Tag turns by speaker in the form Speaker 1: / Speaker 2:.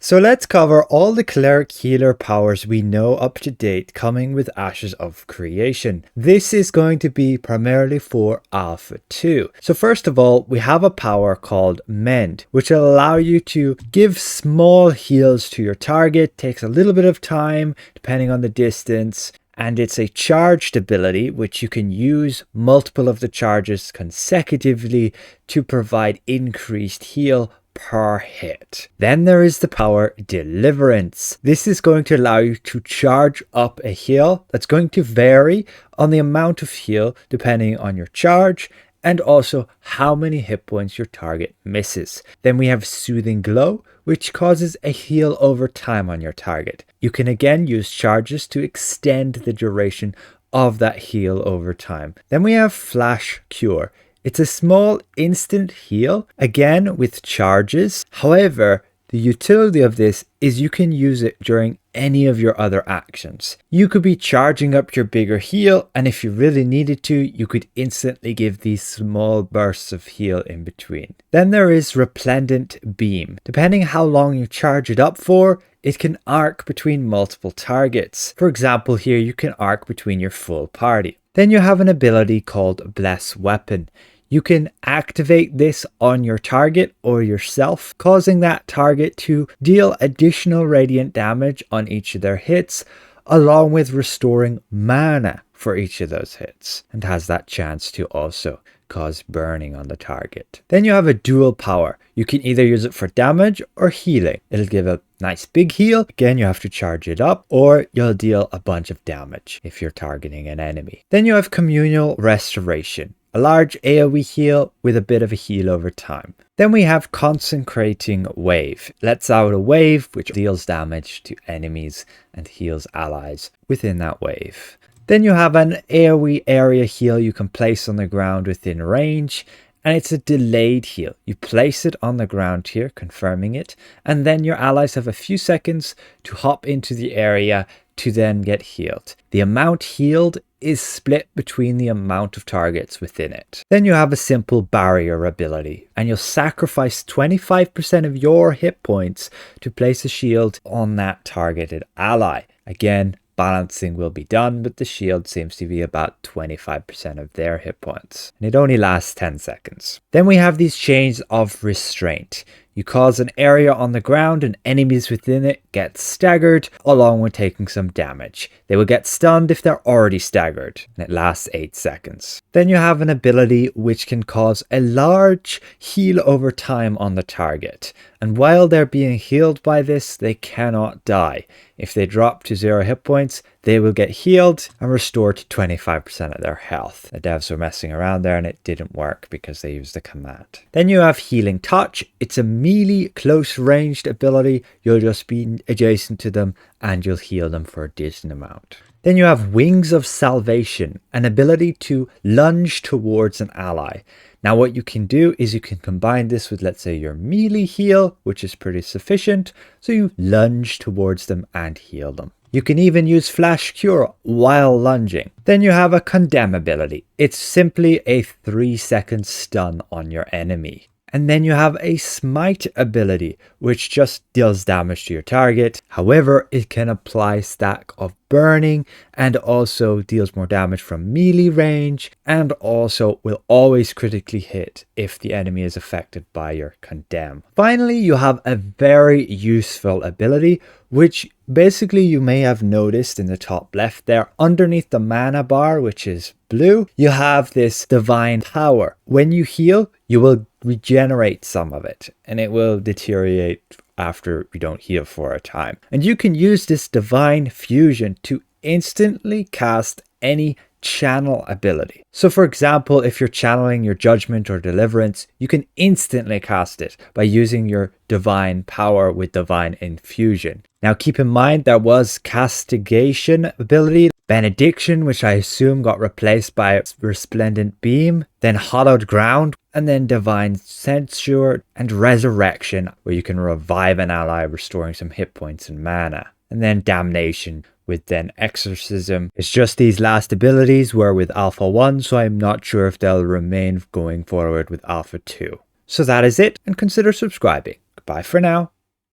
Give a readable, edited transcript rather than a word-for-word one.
Speaker 1: So let's cover all the cleric healer powers we know up to date coming with Ashes of Creation. This is going to be primarily for Alpha 2. So first of all, we have a power called Mend, which will allow you to give small heals to your target. Takes a little bit of time depending on the distance. And it's a charged ability which you can use multiple of the charges consecutively to provide increased heal per hit. Then there is the power Deliverance. This is going to allow you to charge up a heal that's going to vary on the amount of heal depending on your charge and also how many hit points your target misses. Then we have Soothing Glow, which causes a heal over time on your target. You can again use charges to extend the duration of that heal over time. Then we have Flash Cure. It's a small instant heal, again with charges. However, the utility of this is you can use it during any of your other actions. You could be charging up your bigger heal, and if you really needed to, you could instantly give these small bursts of heal in between. Then there is Resplendent Beam. Depending how long you charge it up for, it can arc between multiple targets. For example, here you can arc between your full party. Then you have an ability called Bless Weapon. You can activate this on your target or yourself, causing that target to deal additional radiant damage on each of their hits, along with restoring mana for each of those hits, and has that chance to also cause burning on the target. Then you have a dual power. You can either use it for damage or healing. It'll give a nice big heal. Again, you have to charge it up, or you'll deal a bunch of damage if you're targeting an enemy. Then you have Communal Restoration. A large AoE heal with a bit of a heal over time. Then we have Consecrating Wave. Lets out a wave which deals damage to enemies and heals allies within that wave. Then you have an AoE area heal you can place on the ground within range, and it's a delayed heal. You place it on the ground here, confirming it, and then your allies have a few seconds to hop into the area to then get healed. The amount healed is split between the amount of targets within it. Then you have a simple barrier ability, and you'll sacrifice 25% of your hit points to place a shield on that targeted ally. Again, balancing will be done, but the shield seems to be about 25% of their hit points, and it only lasts 10 seconds. Then we have these chains of Restraint. You cause an area on the ground and enemies within it get staggered along with taking some damage. They will get stunned if they're already staggered, and it lasts 8 seconds. Then you have an ability which can cause a large heal over time on the target, and while they're being healed by this, they cannot die. If they drop to 0 hit points, they will get healed and restored to 25% of their health. The devs were messing around there and it didn't work because they used the command. Then you have Healing Touch. It's a melee close ranged ability. You'll just be adjacent to them and you'll heal them for a decent amount. Then you have Wings of Salvation, an ability to lunge towards an ally. Now what you can do is you can combine this with, let's say, your melee heal, which is pretty sufficient. So you lunge towards them and heal them. You can even use Flash Cure while lunging. Then you have a Condemn ability. It's simply a 3-second stun on your enemy. And then you have a Smite ability, which just deals damage to your target. However, it can apply stack of burning and also deals more damage from melee range, and also will always critically hit if the enemy is affected by your Condemn. Finally, you have a very useful ability, which basically you may have noticed in the top left there underneath the mana bar, which is blue. You have this divine power. When you heal, you will regenerate some of it, and it will deteriorate after you don't heal for a time. And you can use this divine fusion to instantly cast any channel ability. So for example, if you're channeling your Judgement or Deliverance, you can instantly cast it by using your divine power with divine infusion. Now keep in mind there was castigation ability, benediction, which I assume got replaced by Resplendent Beam, then hallowed ground, and then divine censure and resurrection, where you can revive an ally, restoring some hit points and mana. And then damnation, with then exorcism. It's just these last abilities were with Alpha 1, so I'm not sure if they'll remain going forward with Alpha 2. So that is it, and consider subscribing. Goodbye for now.